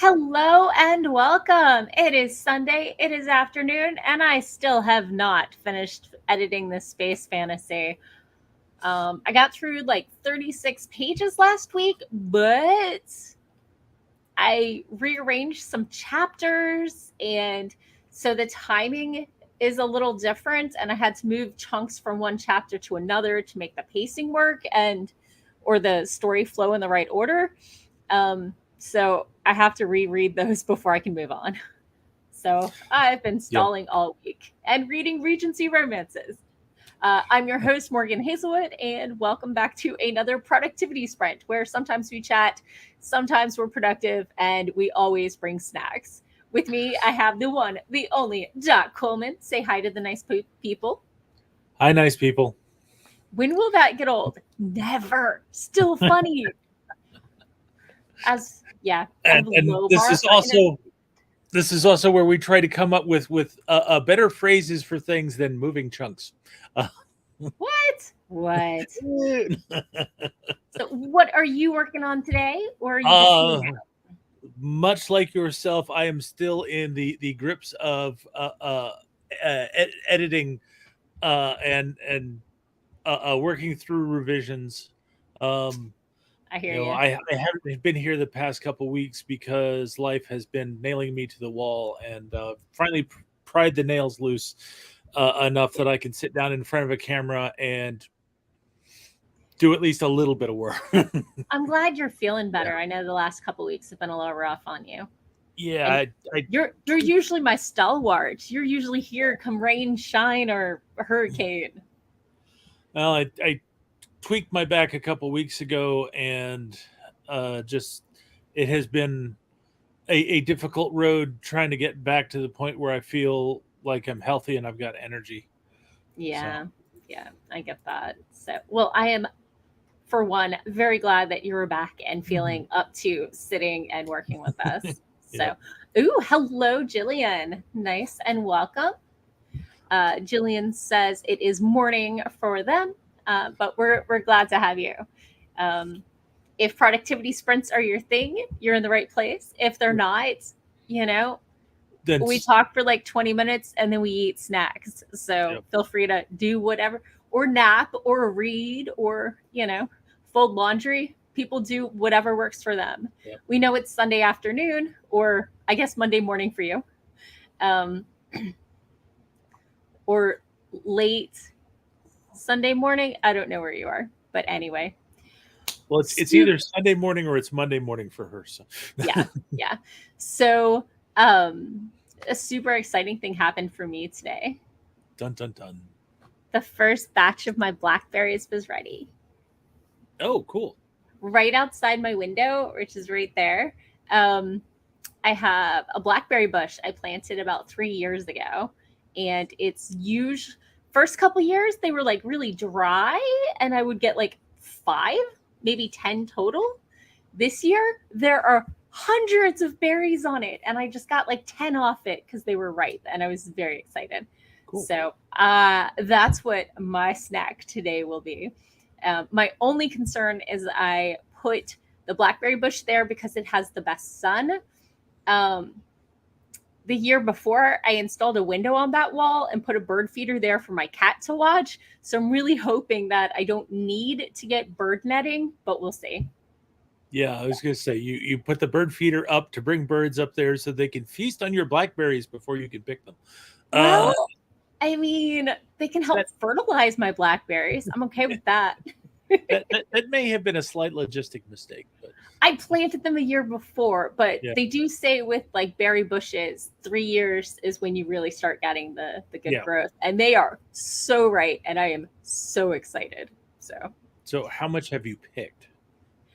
Hello and welcome. It is Sunday, it is afternoon, and I still have not finished editing this space fantasy. I got through like 36 pages last week, but I rearranged some chapters, and so the timing is a little different, and I had to move chunks from one chapter to another to make the pacing work or the story flow in the right order. So I have to reread those before I can move on. So I've been Yep. stalling all week and reading Regency romances. I'm your host, Morgan Hazelwood, and welcome back to another productivity sprint where sometimes we chat, sometimes we're productive, and we always bring snacks. With me, I have the one, the only Doc Coleman. Say hi to the nice people. Hi, nice people. When will that get old? Never. Still funny. I have And a and low this bar is for energy. also where we try to come up with better phrases for things than moving chunks. Uh, What? So, what are you working on today, or are you just uh, hanging out? much like yourself, I am still in the grips of editing and working through revisions. Um, I hear you. I haven't been here the past couple weeks because life has been nailing me to the wall, and finally pried the nails loose enough that I can sit down in front of a camera and do at least a little bit of work. I'm glad you're feeling Yeah, better. I know the last couple weeks have been a little rough on you, yeah. and I you're usually my stalwart. You're usually here, come rain, shine, or hurricane. well, I tweaked my back a couple weeks ago, and just it has been a difficult road trying to get back to the point where I feel like I'm healthy and I've got energy. So Yeah, yeah, I get that. So, well, I am for one, very glad that you're back and Mhm. feeling up to sitting and working with us. So, Yep. ooh, hello, Jillian. Nice and welcome. Jillian says it is morning for them, but we're glad to have you. Um, if productivity sprints are your thing, you're in the right place. If they're not, you know, Then we talk for like 20 minutes and then we eat snacks. So yep. feel free to do whatever, or nap, or read, or, fold laundry. People do whatever works for them. Yep. We know it's Sunday afternoon, or I guess Monday morning for you, um, or late Sunday morning. I don't know where you are, but anyway. Well, it's Su- either Sunday morning or it's Monday morning for her. So yeah, yeah. So, um, a super exciting thing happened for me today. dun dun dun. The first batch of my blackberries was ready. Oh, cool. Right outside my window, which is right there. Um, I have a blackberry bush I planted about 3 years ago, and it's usually first couple years they were like really dry, and I would get like 5, maybe 10 total. This year there are hundreds of berries on it, and I just got like 10 off it because they were ripe, and I was very excited. Cool. So that's what my snack today will be. My only concern is I put the blackberry bush there because it has the best sun. um, the year before, I installed a window on that wall and put a bird feeder there for my cat to watch. So I'm really hoping that I don't need to get bird netting, but we'll see. Yeah, I was gonna say you put the bird feeder up to bring birds up there so they can feast on your blackberries before you can pick them. Uh, Well, I mean, they can help that fertilize my blackberries. I'm okay with that. that may have been a slight logistic mistake, but I planted them a year before, but yeah, they do say with like berry bushes, 3 years is when you really start getting the good yeah. growth. And they are so right. And I am so excited. So So how much have you picked?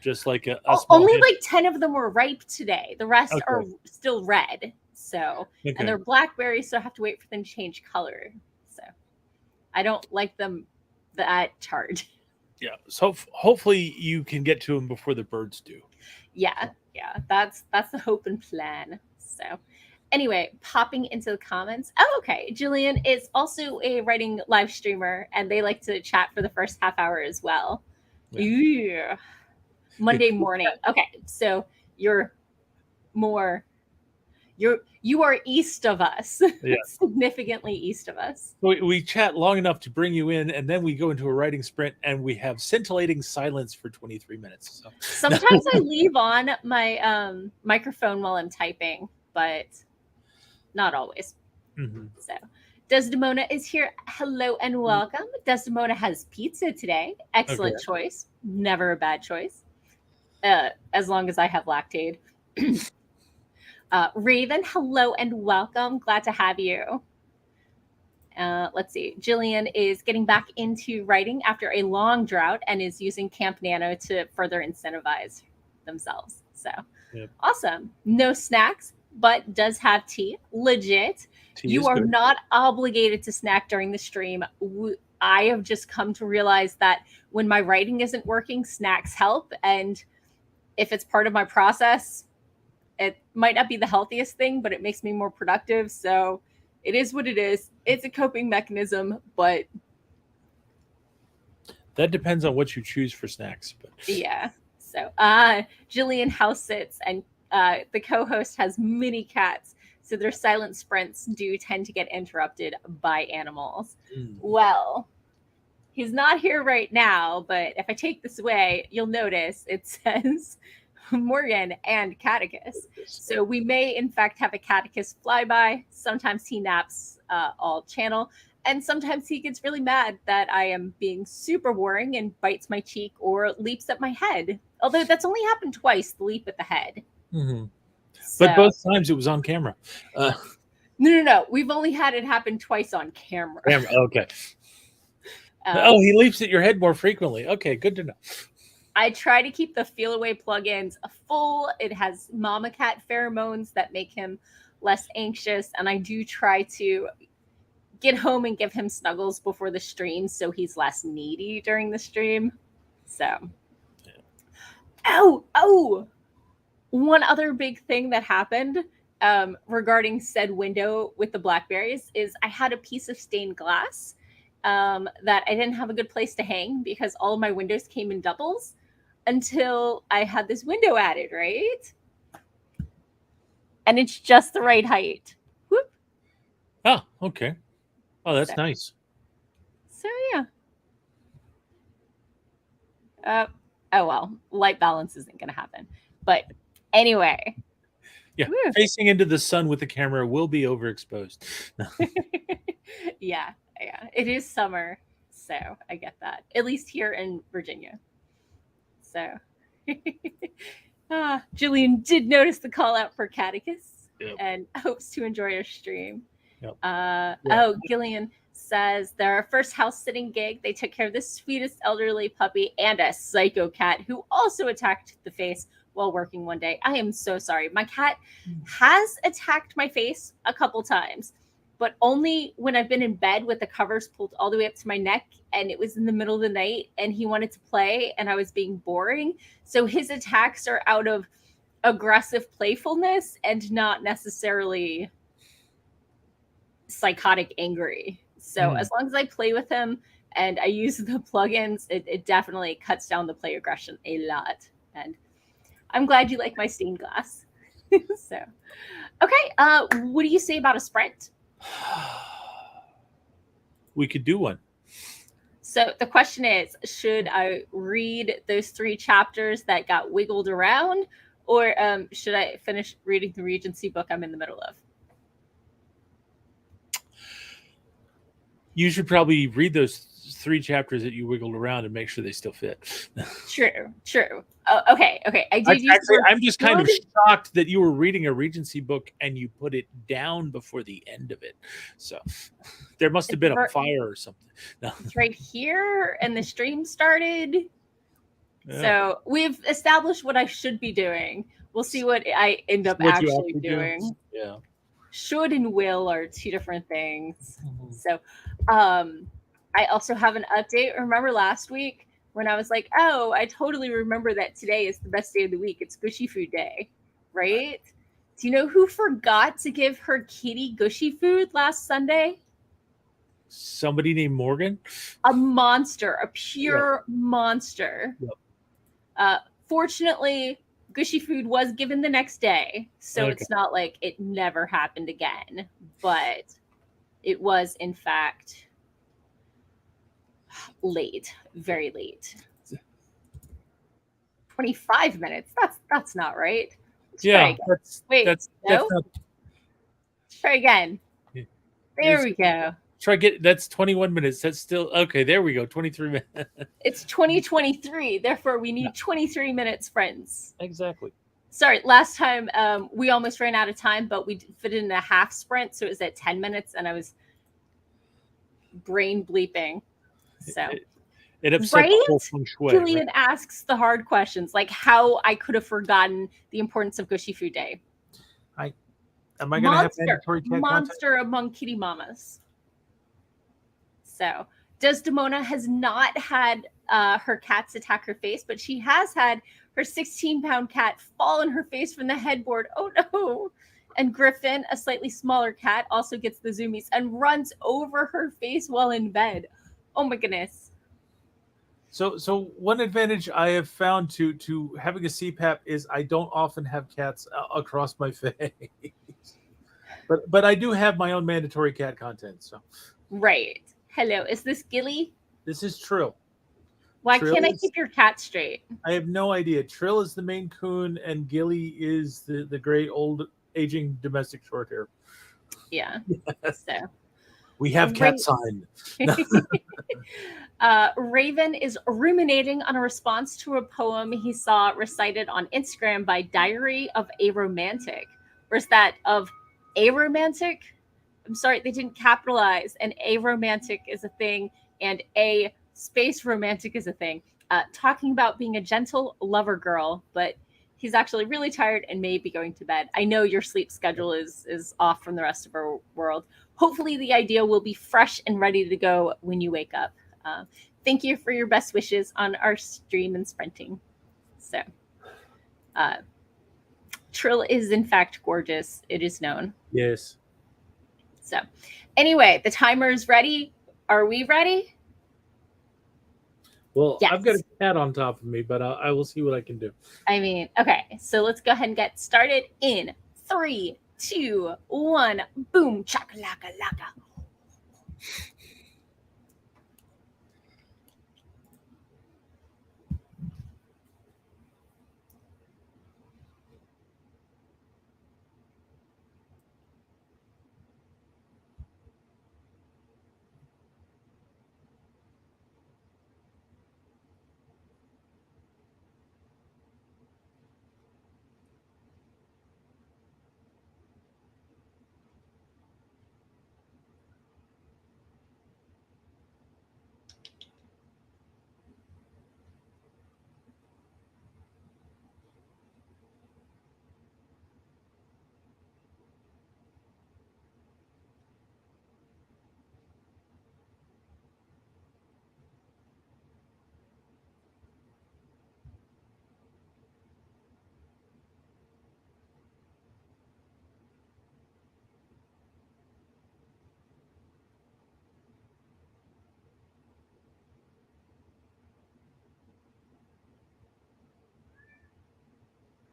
Just like a small only hint. like 10 of them were ripe today. The rest are Okay. still red. So, and Okay. they're blackberries, so I have to wait for them to change color. So I don't like them that charred. Yeah. So hopefully you can get to them before the birds do. Yeah, yeah. That's the hope and plan. So anyway, popping into the comments. Oh, okay. Jillian is also a writing live streamer, and they like to chat for the first half hour as well. Yeah. Yeah. It, Monday morning. Okay, so you're more. You are east of us, Yeah. significantly east of us. We chat long enough to bring you in, and then we go into a writing sprint, and we have scintillating silence for 23 minutes. So. Sometimes I leave on my microphone while I'm typing, but not always. Mm-hmm. So Desdemona is here. Hello and welcome. Desdemona has pizza today. Excellent choice. Never a bad choice. As long as I have lactate. Raven, hello and welcome. Glad to have you. Let's see. Jillian is getting back into writing after a long drought and is using Camp Nano to further incentivize themselves. So awesome. No snacks, but does have tea. Legit. Tea you are good. Not obligated to snack during the stream. I have just come to realize that when my writing isn't working, snacks help. And if it's part of my process, it might not be the healthiest thing, but it makes me more productive. So it is what it is. It's a coping mechanism, but that depends on what you choose for snacks. But yeah. So Jillian house sits, and the co-host has mini cats, so their silent sprints do tend to get interrupted by animals. Well, he's not here right now, but if I take this away, you'll notice it says Morgan and Catticus. So we may, in fact, have a Catticus flyby. Sometimes he naps all channel, and sometimes he gets really mad that I am being super boring and bites my cheek or leaps at my head. Although that's only happened twice, the leap at the head. Mm-hmm. So, but both times it was on camera. No. We've only had it happen twice on camera. Okay. He leaps at your head more frequently. Okay, good to know. I try to keep the Feel Away plugins full. It has mama cat pheromones that make him less anxious. And I do try to get home and give him snuggles before the stream so he's less needy during the stream. So. Oh! One other big thing that happened regarding said window with the blackberries is I had a piece of stained glass that I didn't have a good place to hang because all of my windows came in doubles. Until I had this window added, right? And it's just the right height. Whoop. Oh, okay. Oh, that's nice. So, yeah. Oh, well. Light balance isn't going to happen. But anyway. Yeah. Woo. Facing into the sun with the camera will be overexposed. Yeah. It is summer. So I get that. At least here in Virginia. So, Jillian did notice the call out for Catticus and hopes to enjoy our stream. Oh, Gillian says their first house sitting gig, they took care of the sweetest elderly puppy and a psycho cat who also attacked the face while working one day. I am so sorry. My cat has attacked my face a couple times, but only when I've been in bed with the covers pulled all the way up to my neck and it was in the middle of the night and he wanted to play and I was being boring. So his attacks are out of aggressive playfulness and not necessarily psychotic angry. So as long as I play with him and I use the plugins, it definitely cuts down the play aggression a lot. And I'm glad you like my stained glass. So, okay. What do you say about a sprint? We could do one. So the question is, should I read those 3 chapters that got wiggled around, or should I finish reading the Regency book I'm in the middle of? You should probably read those 3 chapters that you wiggled around and make sure they still fit. True. Okay. I did I'm just kind of shocked that you were reading a Regency book and you put it down before the end of it. So there must have been a fire or something. No. It's right here, and the stream started. Yeah. So we've established what I should be doing. We'll see what I end up actually doing. Yeah. Should and will are 2 different things. Mm-hmm. So I also have an update. Remember last week when I was like, oh, I totally remember that today is the best day of the week. It's Gushy Food Day, right? Do you know who forgot to give her kitty Gushy food last Sunday? Somebody named Morgan? A monster, a pure monster. Yep. Fortunately, Gushy food was given the next day, so Okay. it's not like it never happened again, but it was in fact late, very late. 25 minutes. That's not right. Let's try Yeah, again. that's Wait, that's no? not. Try again. There Here's we go. try get that's 21 minutes. That's still okay. There we go. 23 minutes. It's 2023, therefore we Yeah, need 23 minutes, friends. exactly. Sorry, last time we almost ran out of time, but we fit in a half sprint, so it was at 10 minutes, and I was brain bleeping. So, It upset the right? whole feng shui, right? Killian asks the hard questions, like how I could have forgotten the importance of Gushy Food Day. Am I going to have mandatory cat content? Monster among kitty mamas. So, Desdemona has not had her cats attack her face, but she has had her 16-pound cat fall on her face from the headboard. Oh no! And Griffin, a slightly smaller cat, also gets the zoomies and runs over her face while in bed. Oh my goodness. So one advantage I have found to having a CPAP is I don't often have cats across my face. But I do have my own mandatory cat content. So Right. Hello, is this Gilly? this is Trill. Why Trill can't I is, keep your cat straight? I have no idea. Trill is the Maine Coon, and Gilly is the great old aging domestic short hair. Yeah. So We have cat Ra- sign. Raven is ruminating on a response to a poem he saw recited on Instagram by Diary of a Romantic. Or is that of a romantic? I'm sorry, they didn't capitalize, and a romantic is a thing, and a space romantic is a thing. Talking about being a gentle lover girl, but he's actually really tired and may be going to bed. I know your sleep schedule is off from the rest of our world. Hopefully, the idea will be fresh and ready to go when you wake up. Thank you for your best wishes on our stream and sprinting. So, uh, Trill is in fact gorgeous. It is known. Yes. So, anyway, the timer is ready. Are we ready? Well, Yes. I've got a cat on top of me, but I will see what I can do. I mean, okay. So let's go ahead and get started in 3, 2, 1. Boom, chakalaka laka.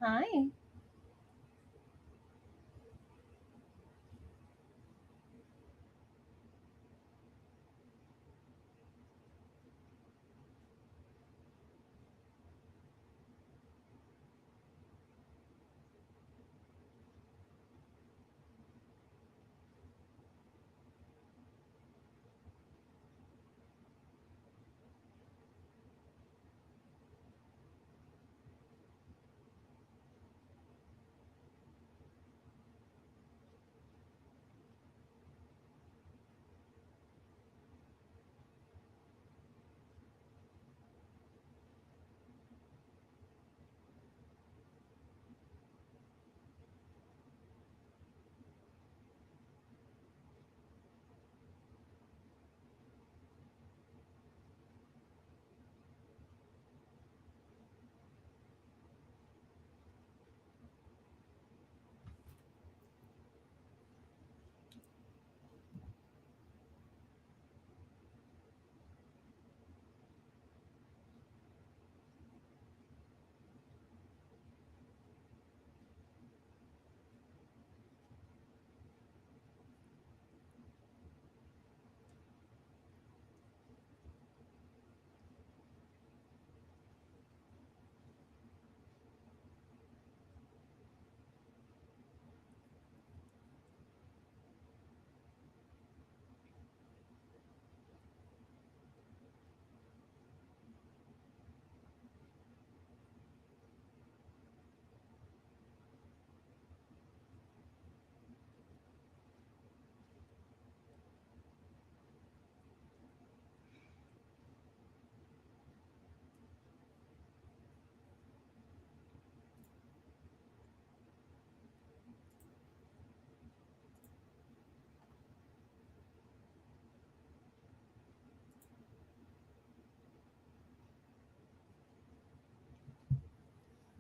Hi.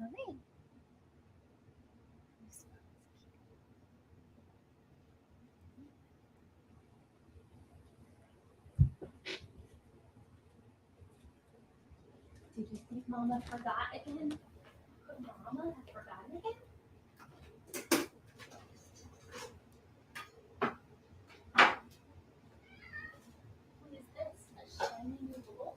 Hi. Did you think Mama forgot again? Could Mama have forgotten again? What is this? A shiny new bowl?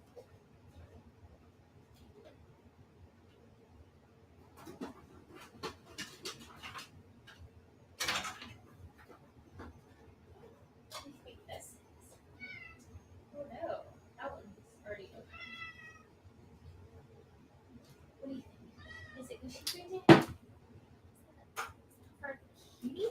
What do you think this is? Oh no, that one's already open. What do you think? Is it Gucci crazy? For a kitty?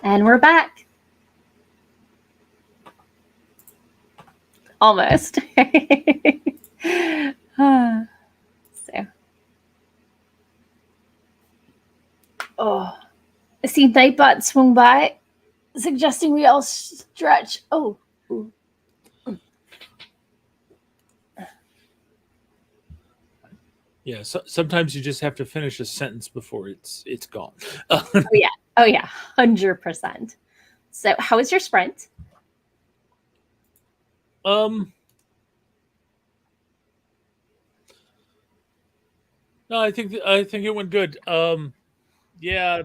And we're back. Almost. So. Oh. I see Nightbot swung by, suggesting we all stretch. Oh. Ooh. Yeah, so sometimes you just have to finish a sentence before it's gone. Oh yeah, 100%. So, how was your sprint? No, I think it went good. Yeah.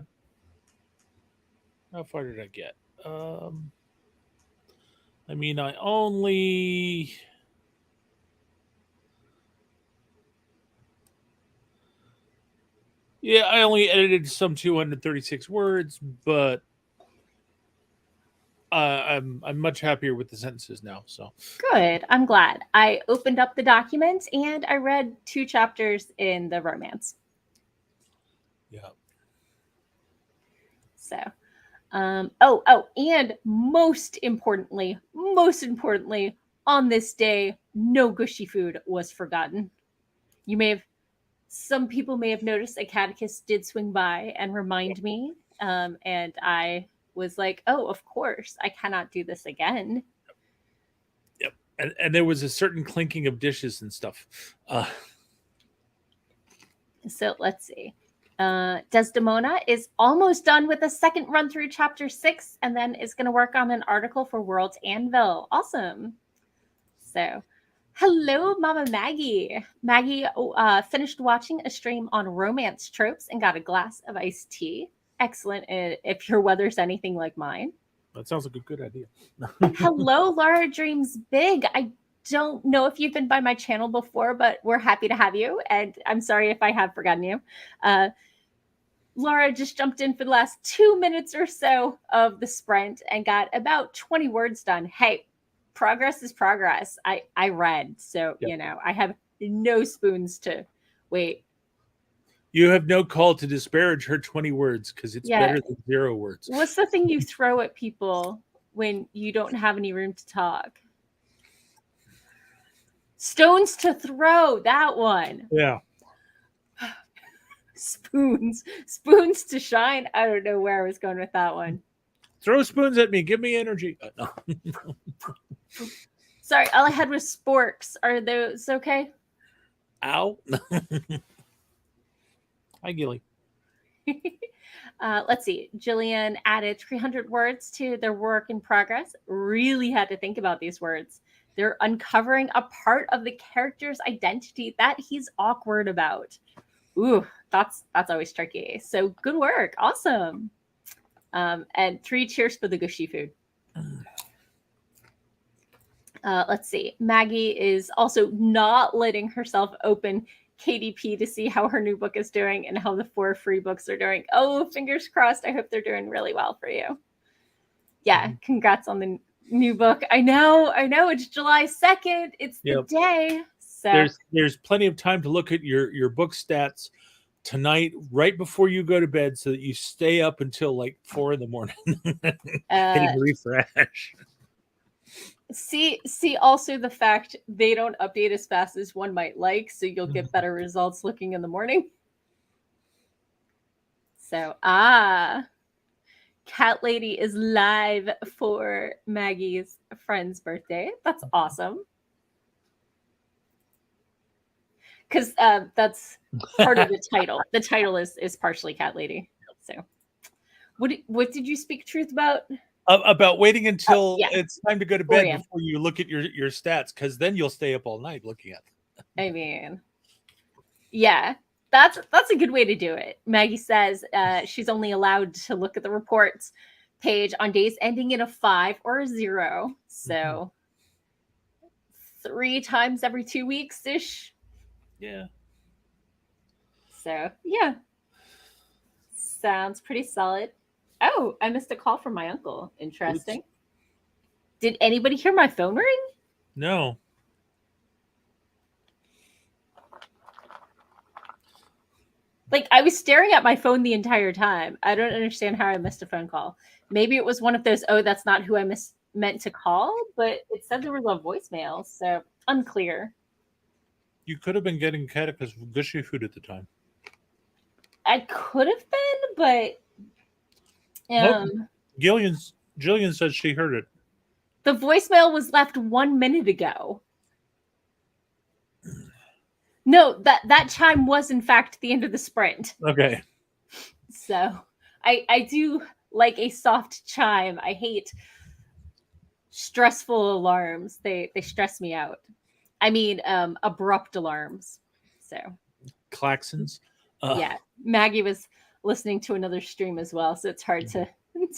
How far did I get? I mean, I only. Yeah, I only edited some 236 words, but I'm much happier with the sentences now. So Good. I'm glad. I opened up the document and I read 2 chapters in the romance. yeah. So, and most importantly, on this day, no gushy food was forgotten. Some people may have noticed a Catticus did swing by and remind me, and I was like, oh, of course, I cannot do this again. Yep. And there was a certain clinking of dishes and stuff. So let's see. Desdemona is almost done with the second run through chapter 6 and then is going to work on an article for World's Anvil. Awesome. So, hello, Mama Maggie. Maggie finished watching a stream on romance tropes and got a glass of iced tea. Excellent if your weather's anything like mine. That sounds like a good idea. Hello, Laura Dreams Big. I don't know if you've been by my channel before, but we're happy to have you. And I'm sorry if I have forgotten you. Laura just jumped in for the last 2 minutes or so of the sprint and got about 20 words done. Hey, progress is progress. I read, so Yep. I have no spoons to wait. You have no call to disparage her 20 words because it's better than 0 words. What's the thing you throw at people when you don't have any room to talk? Stones to throw, that one. Yeah. Spoons to shine. I don't know where I was going with that one. Throw spoons at me. Give me energy. No. Sorry, all I had was sporks. Are those okay? Ow. Hi, Gilly. Let's see. Jillian added 300 words to their work in progress. Really had to think about these words. They're uncovering a part of the character's identity that he's awkward about. Ooh, that's always tricky. So good work. Awesome. And 3 cheers for the gushy food. Let's see. Maggie is also not letting herself open KDP to see how her new book is doing and how the 4 free books are doing. Oh, fingers crossed. I hope they're doing really well for you. Yeah, congrats on the new book. I know. It's July 2nd. It's the day. So there's plenty of time to look at your book stats tonight, right before you go to bed, so that you stay up until like 4 a.m. hitting refresh. See also the fact they don't update as fast as one might like, so you'll get better results looking in the morning. So, Cat Lady is live for Maggie's friend's birthday. That's awesome. Because that's part of the title. The title is partially Cat Lady. So, what did you speak truth about? About waiting until it's time to go to bed before you look at your stats, because then you'll stay up all night looking at them. I mean, yeah, that's a good way to do it. Maggie says she's only allowed to look at the reports page on days ending in a 5 or a 0. So 3 times every 2 weeks ish. Yeah. So yeah, sounds pretty solid. Oh, I missed a call from my uncle. Interesting. Oops. Did anybody hear my phone ring? No. Like, I was staring at my phone the entire time. I don't understand how I missed a phone call. Maybe it was one of those, oh, that's not who I meant to call, but it said there was a voicemail, so unclear. You could have been getting Catticus gushy food at the time. I could have been, but Jillian says she heard it. The voicemail was left 1 minute ago. No, that chime was in fact the end of the sprint. Okay. So I do like a soft chime. I hate stressful alarms. They stress me out. I mean, abrupt alarms. So klaxons. Yeah, Maggie was listening to another stream as well, so it's hard to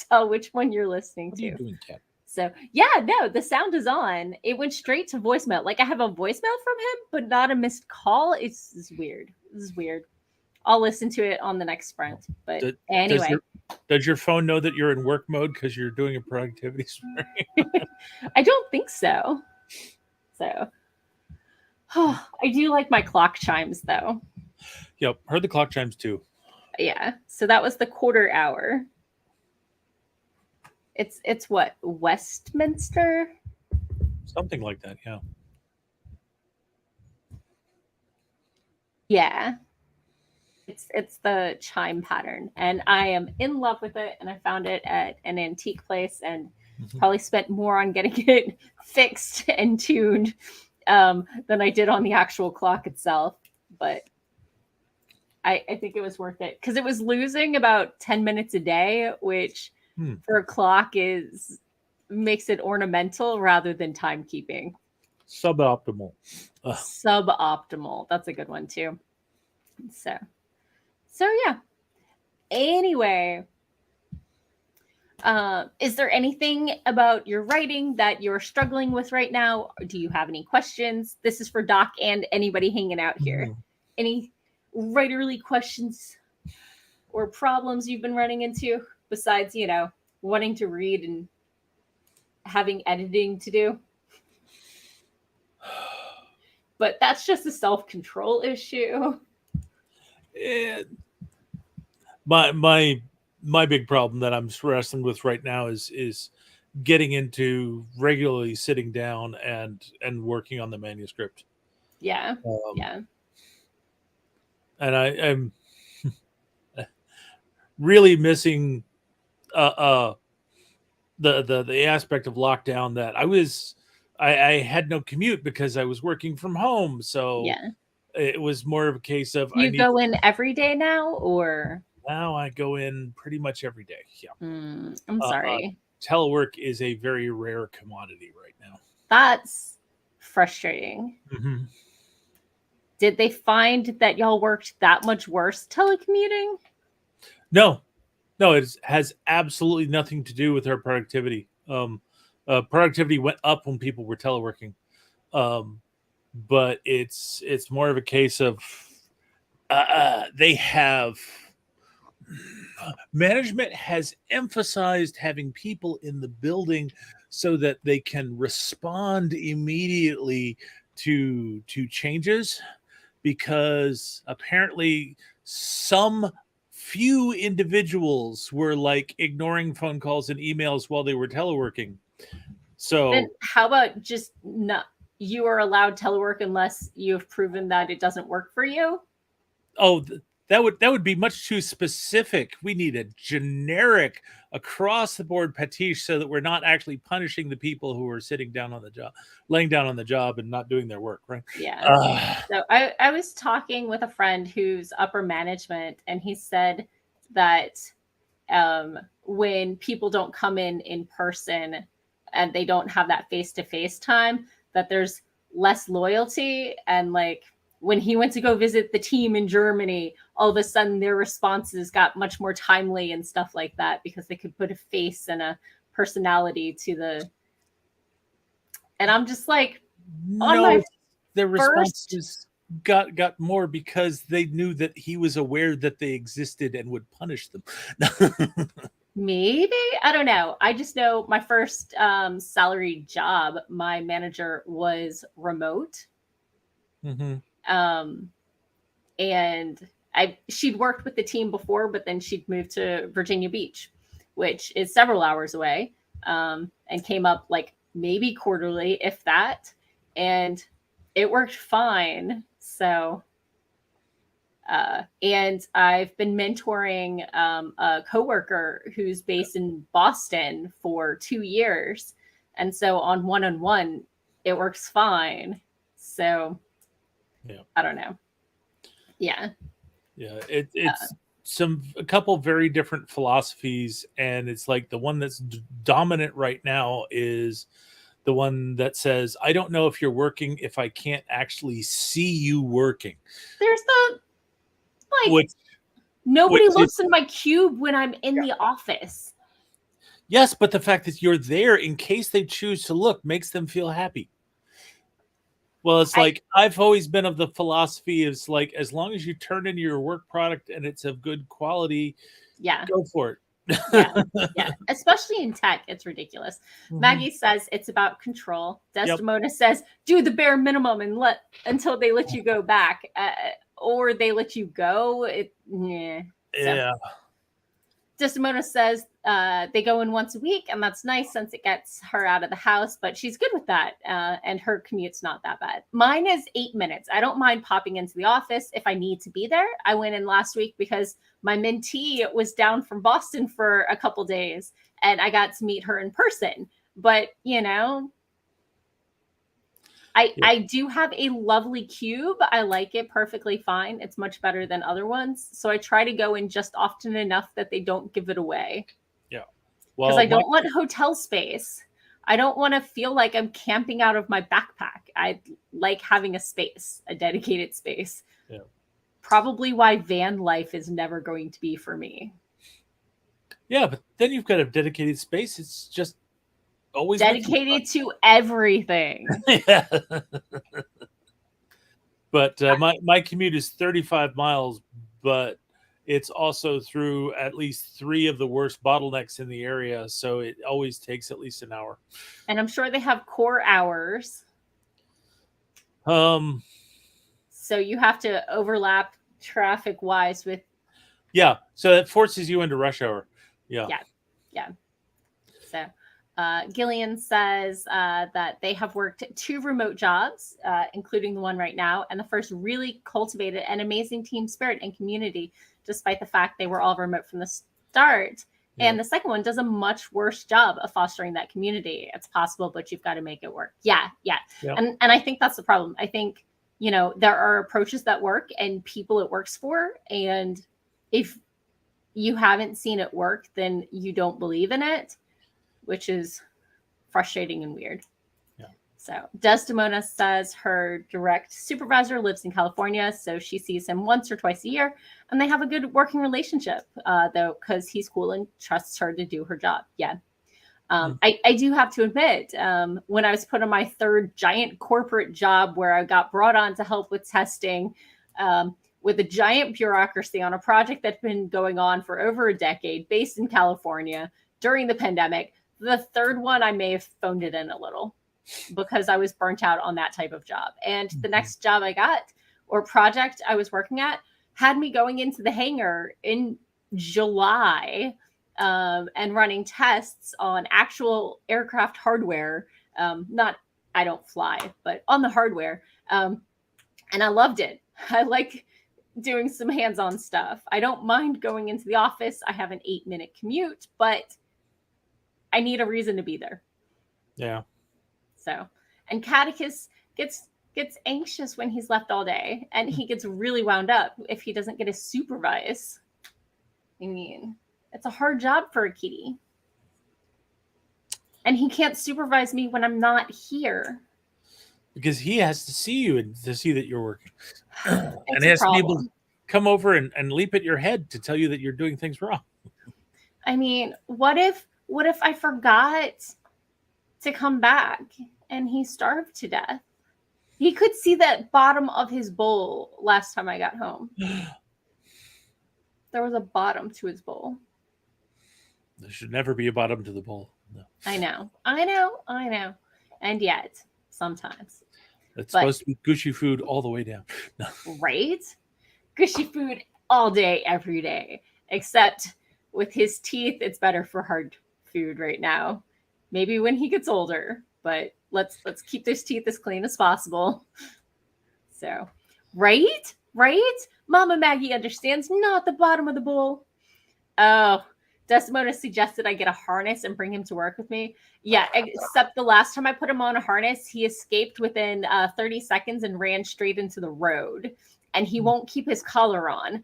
tell which one you're listening to. What are you doing, Kat? So yeah, no, the sound is on. It went straight to voicemail. Like I have a voicemail from him, but not a missed call. It's weird. This is weird. I'll listen to it on the next sprint. But anyway. Does your phone know that you're in work mode because you're doing a productivity sprint? I don't think so. So I do like my clock chimes though. Yep, heard the clock chimes too. Yeah. So that was the quarter hour. It's what, Westminster? Something like that, yeah. Yeah. It's the chime pattern, and I am in love with it, and I found it at an antique place and probably spent more on getting it fixed and tuned than I did on the actual clock itself. But I think it was worth it because it was losing about 10 minutes a day, which for a clock makes it ornamental rather than timekeeping. Suboptimal. Suboptimal. That's a good one too. So yeah. Anyway, is there anything about your writing that you're struggling with right now? Or do you have any questions? This is for Doc and anybody hanging out here. Any writerly questions or problems you've been running into besides, wanting to read and having editing to do? But that's just a self-control issue. My big problem that I'm wrestling with right now is getting into regularly sitting down and working on the manuscript. Yeah. Yeah. And I'm really missing the aspect of lockdown that I had no commute because I was working from home, so Yeah. it was more of a case of Do I you need. go in every day now, or? Now I go in pretty much every day. Yeah. I'm Uh, sorry. telework is a very rare commodity right now. That's frustrating. Mm-hmm. Did they find that y'all worked that much worse telecommuting? No, no, it has absolutely nothing to do with our productivity. Productivity went up when people were teleworking, um, but it's more of a case of they have management has emphasized having people in the building so that they can respond immediately to changes, because apparently some few individuals were like ignoring phone calls and emails while they were teleworking. Then So, how about just not? You are allowed telework unless you have proven that it doesn't work for you. oh, that would be much too specific. We need a generic across the board pastiche so that we're not actually punishing the people who are sitting down on the job, laying down on the job and not doing their work, right? Yeah. Uh, So I was talking with a friend who's upper management, and he said that when people don't come in person and they don't have that face to face time, that there's less loyalty. And like when he went to go visit the team in Germany, all of a sudden their responses got much more timely and stuff like that because they could put a face and a personality to the. And I'm just like, on my no, their first. responses got more because they knew that he was aware that they existed and would punish them. Maybe, I don't know. I just know my first salary job, my manager was remote, Mm-hmm. um, and she'd worked with the team before, but then she'd moved to Virginia Beach, which is several hours away, and came up like maybe quarterly, if that, and it worked fine. So and I've been mentoring a coworker who's based in Boston for 2 years. And so on one, it works fine. So Yeah. I don't know. Yeah. Yeah, Uh, it's a couple very different philosophies, and it's like the one that's dominant right now is the one that says, "I don't know if you're working if I can't actually see you working," there's the, like, which which nobody is looks in my cube when I'm in yeah. the office. Yes, but the fact that you're there in case they choose to look makes them feel happy. Well, it's I, like I've always been of the philosophy is like as long as you turn in your work product and it's of good quality, yeah. go for Yeah. it. Yeah. Especially in tech, it's ridiculous. Mhm. Maggie says it's about control. Yep. Desdemona says do the bare minimum and let until they let you go back, or they let you go. Yeah. So Yeah. Desdemona says they go in once a week, and that's nice since it gets her out of the house, but she's good with that. And her commute's not that bad. Mine is 8 minutes. I don't mind popping into the office if I need to be there. I went in last week because my mentee was down from Boston for a couple days, and I got to meet her in person. But, Yeah. I do have a lovely cube. I like it perfectly fine. It's much better than other ones. So I try to go in just often enough that they don't give it away Yeah. because Well, I don't want hotel space. I don't want to feel like I'm camping out of my backpack. I like having a space, a dedicated space. yeah. Probably why van life is never going to be for me. Yeah, but then you've got a dedicated space. It's just always with you. Dedicated to everything. Yeah. But my commute is 35 miles, but it's also through at least three of the worst bottlenecks in the area, so it always takes at least an hour. And I'm sure they have core hours. Um, So you have to overlap traffic wise with, yeah, so that forces you into rush hour. Yeah. yeah, yeah. So Gillian says that they have worked 2 remote jobs, including the one right now, and the first really cultivated an amazing team spirit and community, despite the fact they were all remote from the start. Yeah. And the second one does a much worse job of fostering that community. It's possible, but you've got to make it work. Yeah. Yep. And I think that's the problem. I think, there are approaches that work and people it works for. And if you haven't seen it work, then you don't believe in it, which is frustrating and weird. Yeah. So Desdemona says her direct supervisor lives in California, so she sees him once or twice a year, and they have a good working relationship, though, because he's cool and trusts her to do her job. Yeah. I do have to admit, when I was put on my third giant corporate job where I got brought on to help with testing, with a giant bureaucracy on a project that's been going on for over a decade based in California during the pandemic, the third one, I may have phoned it in a little because I was burnt out on that type of job. And the next job I got or project I was working at had me going into the hangar in July and running tests on actual aircraft hardware. Not, I don't fly, but on the hardware. And I loved it. I like doing some hands-on stuff. I don't mind going into the office. I have an 8-minute commute, but I need a reason to be there. Yeah. So, and Catticus gets anxious when he's left all day, and he gets really wound up if he doesn't get to supervise. I mean, it's a hard job for a kitty. And he can't supervise me when I'm not here. Because he has to see you and to see that you're working. And It's he a has to be able problem. to come over and leap at your head to tell you that you're doing things wrong. I mean, what if I forgot to come back and he starved to death? He could see that bottom of his bowl last time I got home. There was a bottom to his bowl. There should never be a bottom to the bowl. No. I know. And yet, sometimes. It's supposed to be gushy food all the way down. No. Right? Gushy food all day, every day. Except with his teeth, it's better for hard food right now. Maybe when he gets older, but let's keep those teeth as clean as possible. So, right? Mama Maggie understands, not the bottom of the bowl. Oh, Desdemona suggested I get a harness and bring him to work with me. Yeah, except the last time I put him on a harness, he escaped within 30 seconds and ran straight into the road. And he won't keep his collar on.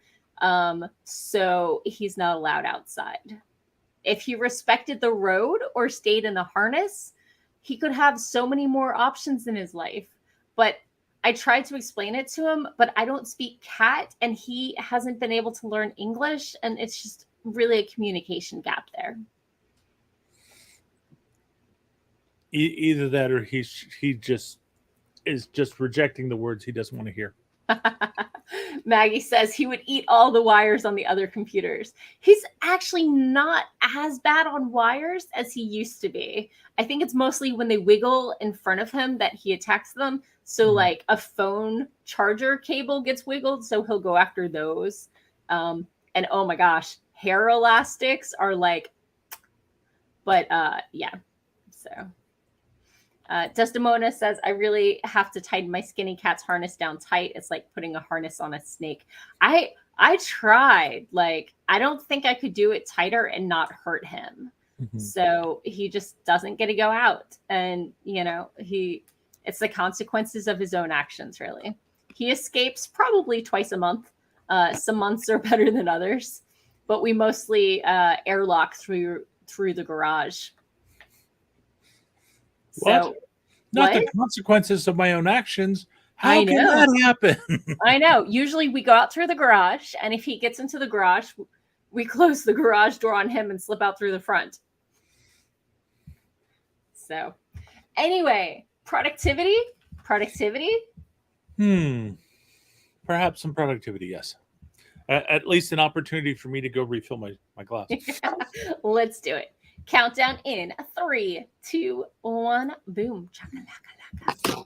So he's not allowed outside. If he respected the road or stayed in the harness, he could have so many more options in his life. But I tried to explain it to him, but I don't speak cat and he hasn't been able to learn English. And it's just really a communication gap there. Either that or he just is just rejecting the words he doesn't want to hear. Maggie says he would eat all the wires on the other computers. He's actually not as bad on wires as he used to be. I think it's mostly when they wiggle in front of him that he attacks them. So like a phone charger cable gets wiggled, so he'll go after those. And oh my gosh, hair elastics are like, but yeah, so. Desdemona says, I really have to tighten my skinny cat's harness down tight. It's like putting a harness on a snake. I tried. Like, I don't think I could do it tighter and not hurt him. So he just doesn't get to go out. And, it's the consequences of his own actions, really. He escapes probably twice a month. Some months are better than others. But we mostly airlock through the garage. What? So, not the consequences of my own actions. How can know. that happen? I know. Usually we go out through the garage, and if he gets into the garage, we close the garage door on him and slip out through the front. So, anyway, productivity? Perhaps some productivity, yes. At least an opportunity for me to go refill my glass. Let's do it. Countdown in 3, 2, 1. Boom. Chakalaka.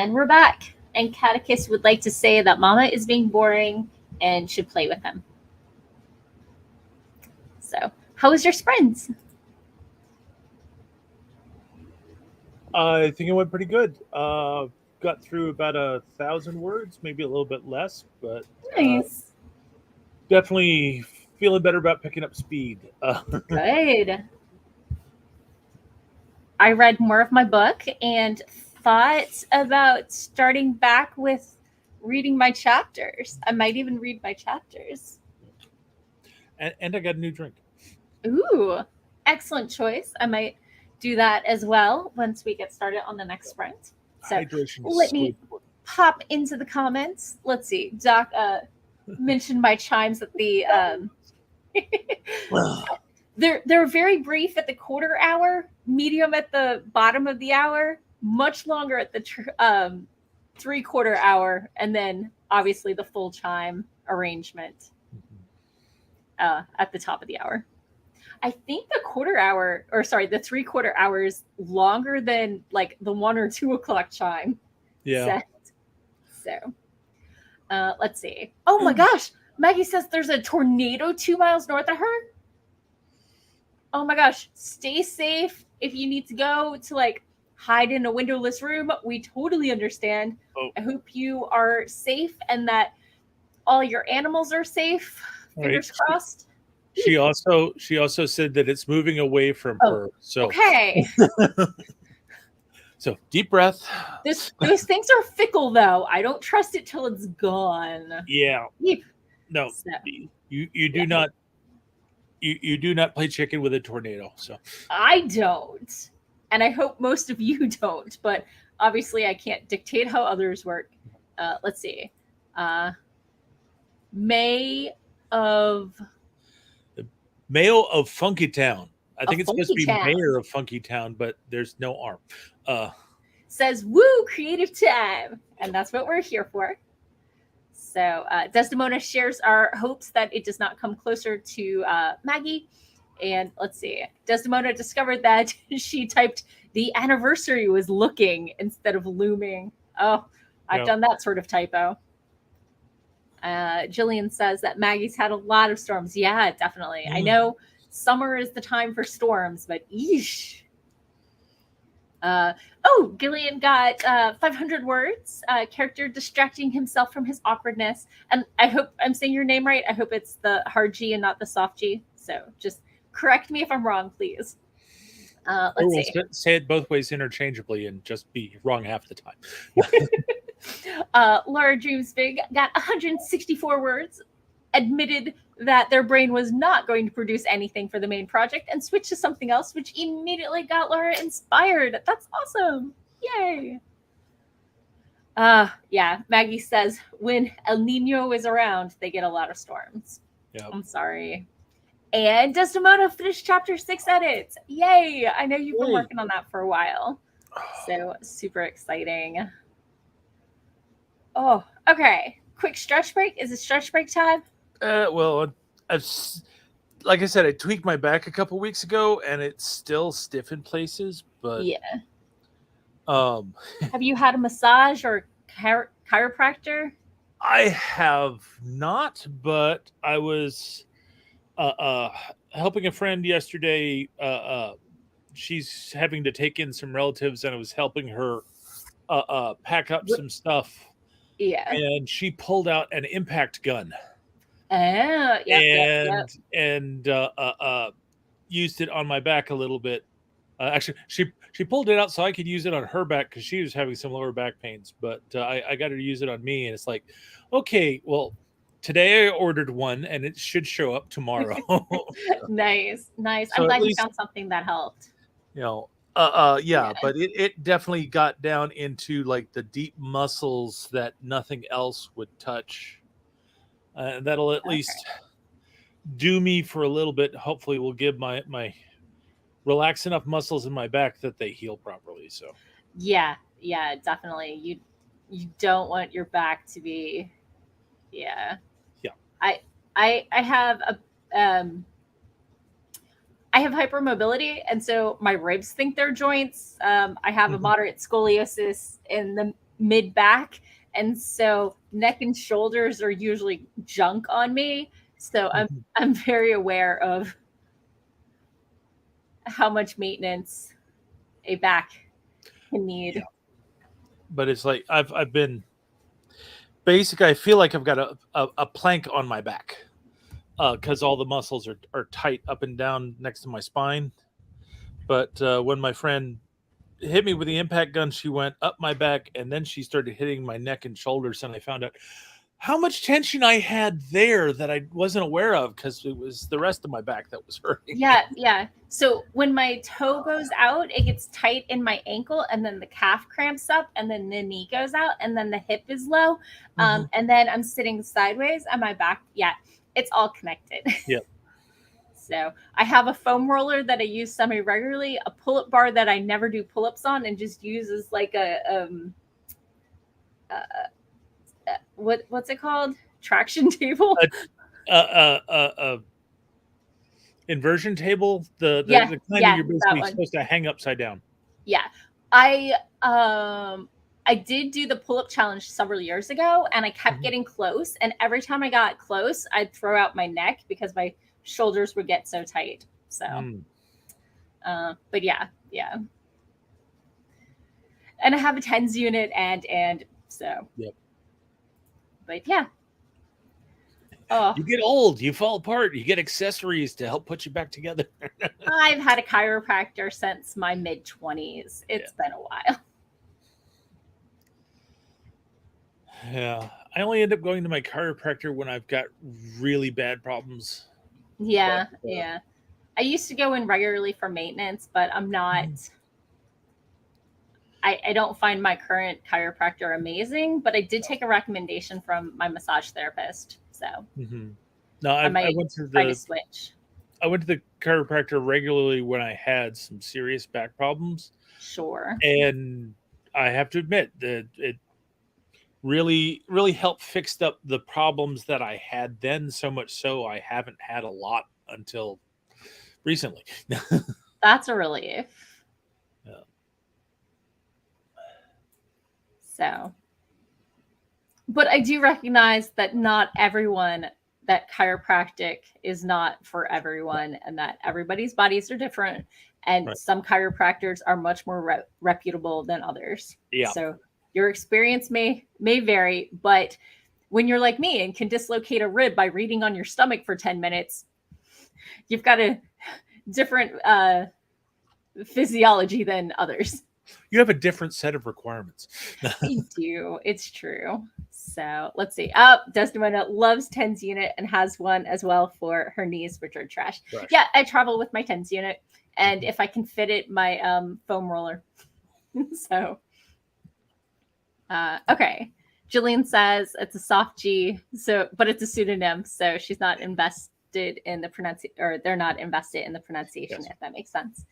And we're back. And Catticus would like to say that Mama is being boring and should play with him. So, how was your sprints? I think it went pretty good. Got through about 1,000 words, maybe a little bit less, but Nice. definitely feeling better about picking up speed. Good. I read more of my book and thought about starting back with reading my chapters. I might even read my chapters. And I got a new drink. Ooh, excellent choice. I might do that as well once we get started on the next sprint. So Hydration is let so me important. pop into the comments. Let's see. Doc mentioned my chimes at the they're very brief at the quarter hour, medium at the bottom of the hour, much longer at the 3/4 hour, and then obviously the full chime arrangement at the top of the hour. I think the quarter hour, or sorry, the 3/4 hours longer than like the 1 or 2 o'clock chime. Yeah. Set. So, let's see. Oh my gosh, Maggie says there's a tornado 2 miles north of her. Oh my gosh, stay safe if you need to go to like hide in a windowless room. We totally understand. Oh. I hope you are safe and that all your animals are safe. Fingers crossed. She also said that it's moving away from her. So okay. So deep breath. Those things are fickle though. I don't trust it till it's gone. Yeah. No. So, you do not you do not play chicken with a tornado. So I don't. And I hope most of you don't, but obviously I can't dictate how others work. Let's see. Mayo of Funky Town. I think it's supposed to be Mayor of Funky Town, but there's no arm. Says, woo, creative time. And that's what we're here for. So Desdemona shares our hopes that it does not come closer to Maggie. And let's see. Desdemona discovered that she typed the anniversary was looking instead of looming. Oh, I've done that sort of typo. Jillian says that Maggie's had a lot of storms. Yeah, definitely. I know summer is the time for storms, but eesh. Gillian got 500 words. Character distracting himself from his awkwardness. And I hope I'm saying your name right. I hope it's the hard G and not the soft G. So just correct me if I'm wrong, please. Let's see. Say it both ways interchangeably and just be wrong half the time. Laura Dreams Big got 164 words, admitted that their brain was not going to produce anything for the main project and switched to something else, which immediately got Laura inspired. That's awesome. Yay. Yeah, Maggie says when El Nino is around, they get a lot of storms. Yep. I'm sorry. And Desdemona finished chapter 6 edits. Yay. I know you've been working on that for a while. So super exciting. Oh, okay. Quick stretch break. Is it stretch break time? Well, like I said, I tweaked my back a couple weeks ago, and it's still stiff in places. But yeah. Have you had a massage or chiropractor? I have not, but I was helping a friend yesterday. She's having to take in some relatives, and I was helping her pack up some stuff. Yeah. And she pulled out an impact gun. And used it on my back a little bit. Actually, she pulled it out so I could use it on her back because she was having some lower back pains. But I got her to use it on me, and it's like, okay, well, today I ordered one, and it should show up tomorrow. Nice. So I'm glad you found something that helped. Yeah, but it definitely got down into like the deep muscles that nothing else would touch. That'll at least do me for a little bit. Hopefully will give my relax enough muscles in my back that they heal properly. So yeah, definitely. You don't want your back to be I have I have hypermobility, and so my ribs think they're joints. I have a moderate scoliosis in the mid back, and so neck and shoulders are usually junk on me. So I'm very aware of how much maintenance a back can need. Yeah. But it's like I've been basically, I feel like I've got a plank on my back because all the muscles are tight up and down next to my spine. But when my friend hit me with the impact gun, she went up my back, and then she started hitting my neck and shoulders, and I found out how much tension I had there that I wasn't aware of because it was the rest of my back that was hurting. Yeah. So when my toe goes out, it gets tight in my ankle, and then the calf cramps up, and then the knee goes out, and then the hip is low. And then I'm sitting sideways and my back, it's all connected. Yep. So I have a foam roller that I use semi-regularly, a pull-up bar that I never do pull-ups on and just use as like what's it called? Traction table? Inversion table, the kind that you're basically supposed to hang upside down. Yeah. I did do the pull-up challenge several years ago, and I kept getting close, and every time I got close, I'd throw out my neck because my shoulders would get so tight. So but yeah. And I have a TENS unit and so. Yep. But yeah. Oh. You get old, you fall apart, you get accessories to help put you back together. I've had a chiropractor since my mid-20s. It's been a while. Yeah. I only end up going to my chiropractor when I've got really bad problems. Yeah. I used to go in regularly for maintenance, but I'm not. I don't find my current chiropractor amazing, but I did take a recommendation from my massage therapist. So no, I went to try to switch. I went to the chiropractor regularly when I had some serious back problems. Sure. And I have to admit that it really helped fix up the problems that I had then, so much so I haven't had a lot until recently. That's a relief. Yeah. So, but I do recognize that not everyone, that chiropractic is not for everyone, and that everybody's bodies are different, and some chiropractors are much more reputable than others. Yeah. So your experience may vary, but when you're like me and can dislocate a rib by reading on your stomach for 10 minutes, you've got a different physiology than others. You have a different set of requirements. I do. It's true. So let's see. Oh, Desdemona loves TENS unit and has one as well for her knees, which are trash. Yeah, I travel with my TENS unit, and if I can fit it, my foam roller. So, okay. Jillian says it's a soft G, but it's a pseudonym, so she's not invested in the pronunciation, or they're not invested in the pronunciation, if that makes sense.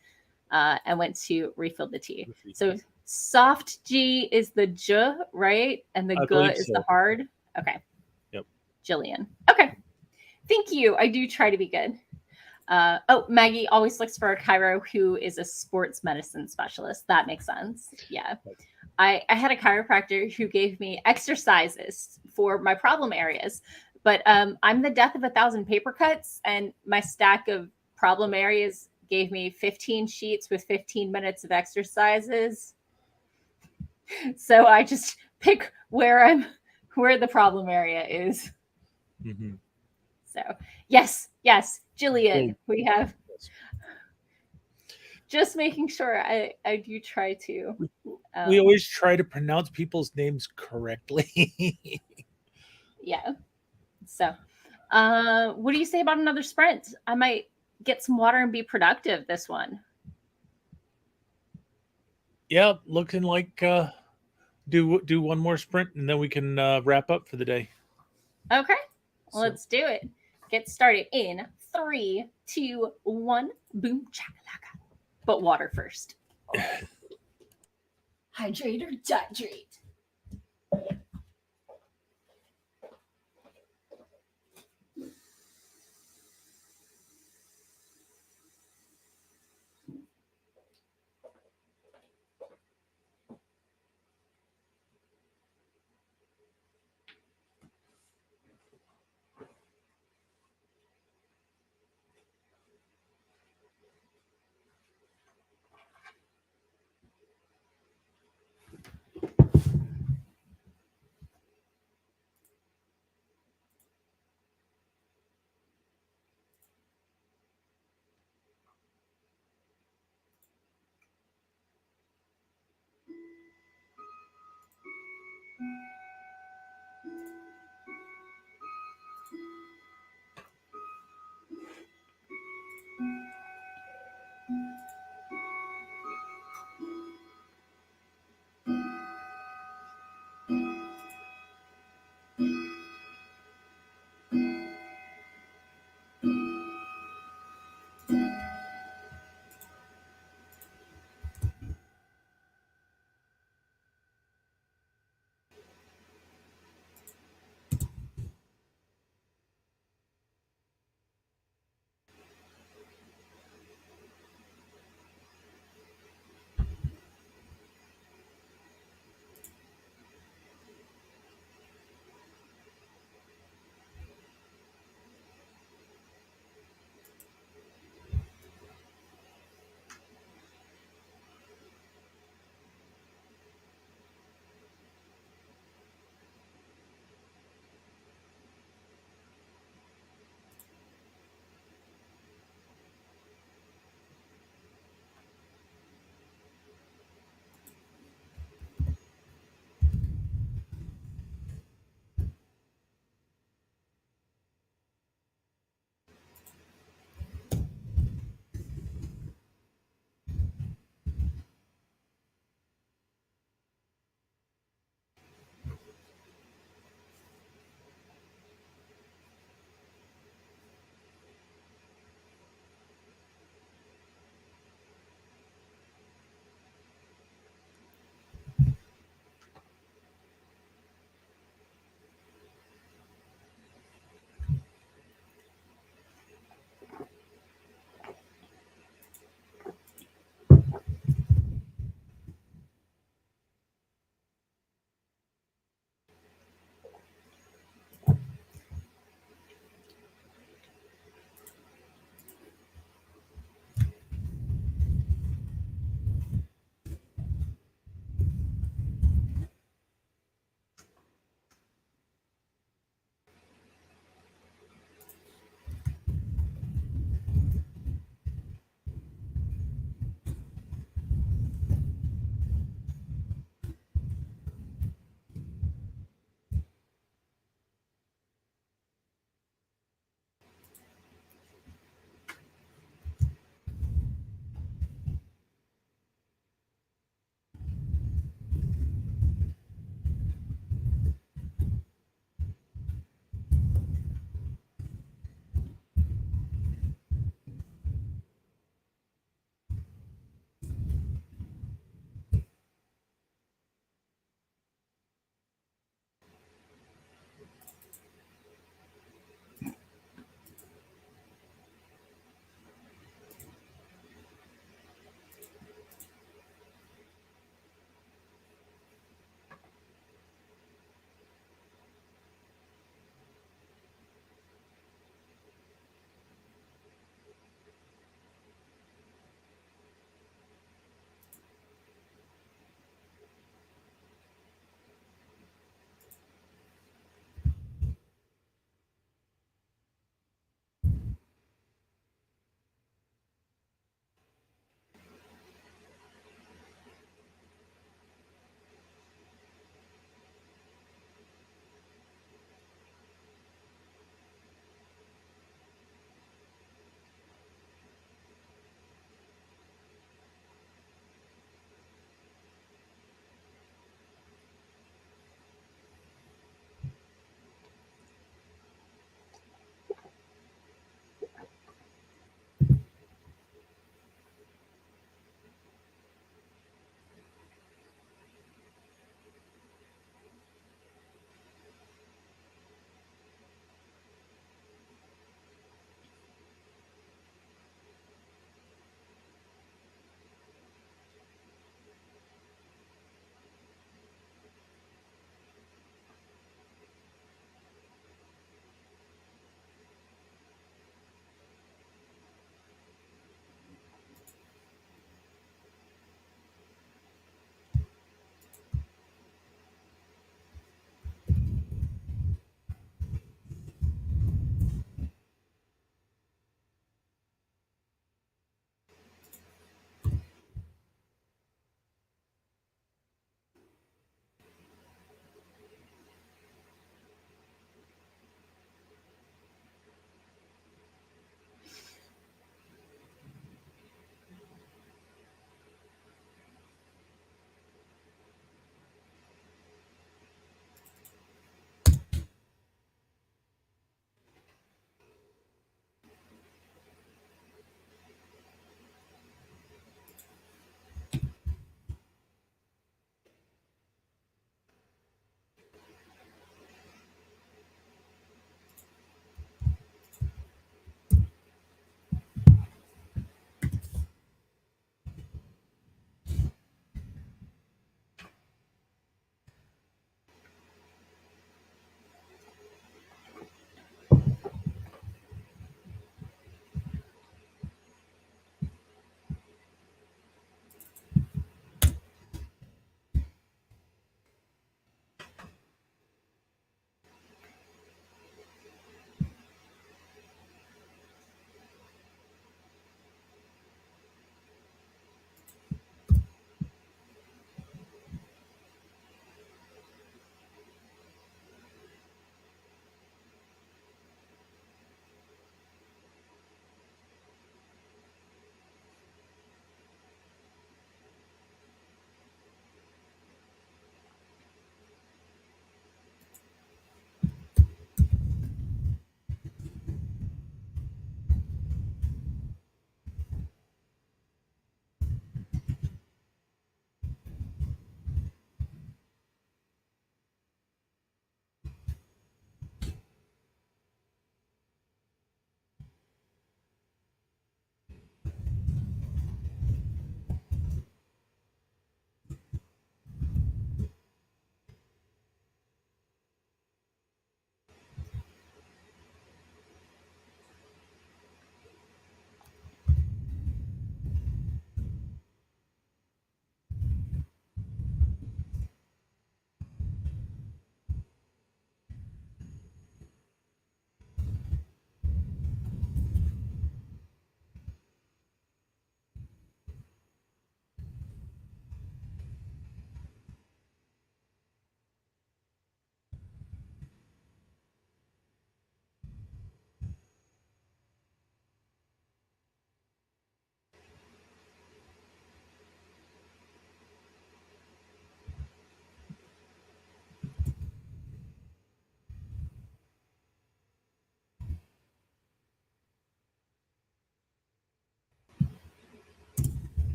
And went to refill the tea. So soft G is the J, right? And the G is the hard. Okay. Yep. Jillian. Okay. Thank you. I do try to be good. Maggie always looks for a chiro who is a sports medicine specialist. That makes sense. Yeah. I had a chiropractor who gave me exercises for my problem areas, but I'm the death of 1,000 paper cuts, and my stack of problem areas gave me 15 sheets with 15 minutes of exercises. So I just pick where the problem area is. So yes, Jillian, we have just making sure I do try to. We always try to pronounce people's names correctly. Yeah. So, what do you say about another sprint? I might get some water and be productive this one. Yeah, looking like do one more sprint and then we can wrap up for the day. Okay, let's do it. Get started in 3, 2, 1. Boom, chakalaka. But water first. Hydrate or dihydrate.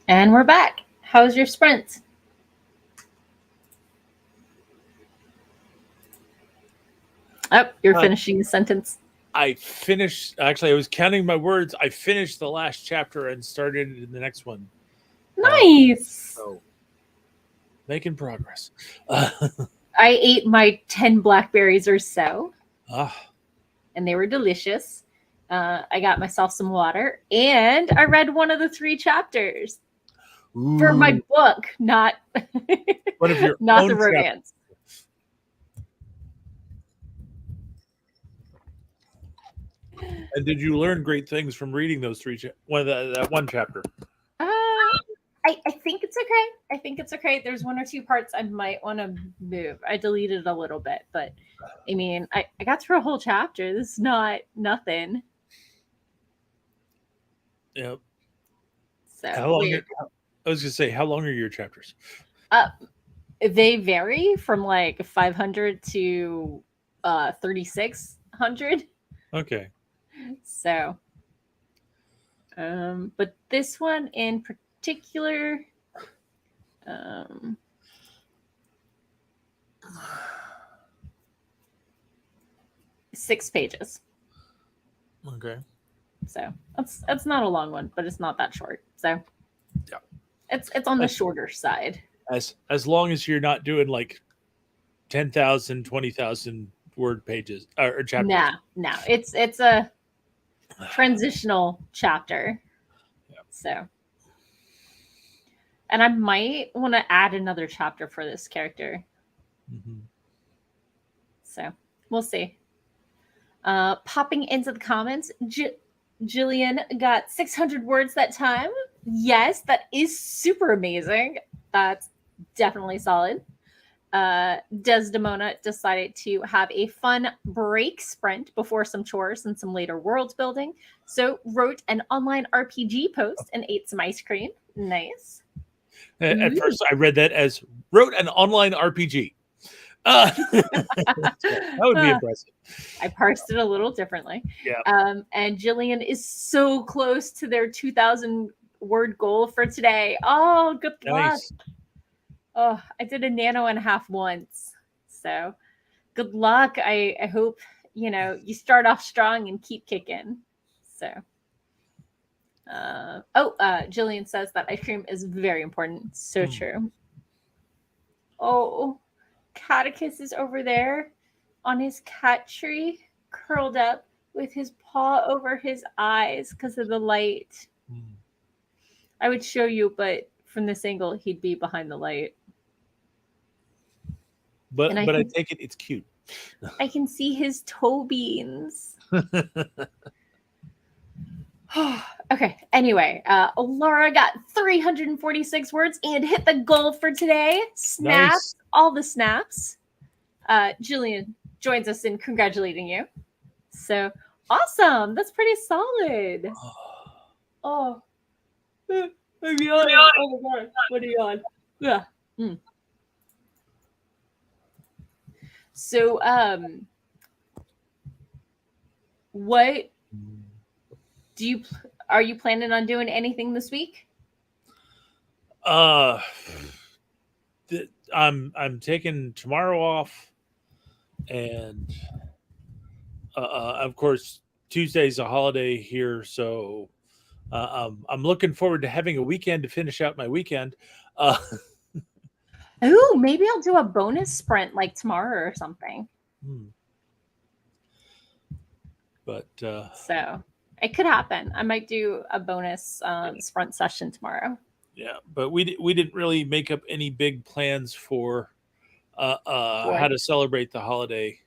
And we're back. How's your sprint? Oh, you're finishing the sentence. I finished. Actually, I was counting my words. I finished the last chapter and started in the next one. Nice. So making progress. I ate my 10 blackberries or so, and they were delicious. I got myself some water, and I read one of the 3 chapters for my book, not one of your not own the romance. And did you learn great things from reading those 3 that one chapter? I think it's okay. I think it's okay. There's 1 or 2 parts I might want to move. I deleted a little bit, but I mean, I got through a whole chapter. This is not nothing. Yep. So how long? I was gonna say, how long are your chapters? They vary from like 500 to 3600. Okay. So, but this one in particular, 6 pages. Okay. So that's not a long one, but it's not that short. So yeah, it's on the shorter side. As long as you're not doing like 10,000, 20,000 word pages or chapters. No, it's a transitional chapter. Yeah. So, and I might want to add another chapter for this character. Mm-hmm. So we'll see. Popping into the comments, Jillian got 600 words that time. Yes, that is super amazing. That's definitely solid. Desdemona decided to have a fun break sprint before some chores and some later world building. So wrote an online RPG post and ate some ice cream. Nice. At first, I read that as wrote an online RPG. That would be impressive. I parsed it a little differently. Yeah. And Jillian is so close to their 2,000 word goal for today. Oh, good luck. Oh, I did a nano and a half once. So good luck. I hope, you start off strong and keep kicking. So, Jillian says that ice cream is very important. So true. Oh, Catticus is over there on his cat tree, curled up with his paw over his eyes because of the light. I would show you, but from this angle, he'd be behind the light. But I take it it's cute. I can see his toe beans. Okay. Anyway, Laura got 346 words and hit the goal for today. Snaps, nice. All the snaps. Jillian joins us in congratulating you. So awesome. That's pretty solid. Oh. I'm yawning. Oh my God. What are you on? Yeah. So, what are you planning on doing anything this week? I'm taking tomorrow off, and of course Tuesday's a holiday here, so I'm looking forward to having a weekend to finish out my weekend. Oh, maybe I'll do a bonus sprint like tomorrow or something. But so it could happen. I might do a bonus sprint session tomorrow. Yeah, but we didn't really make up any big plans for how to celebrate the holiday.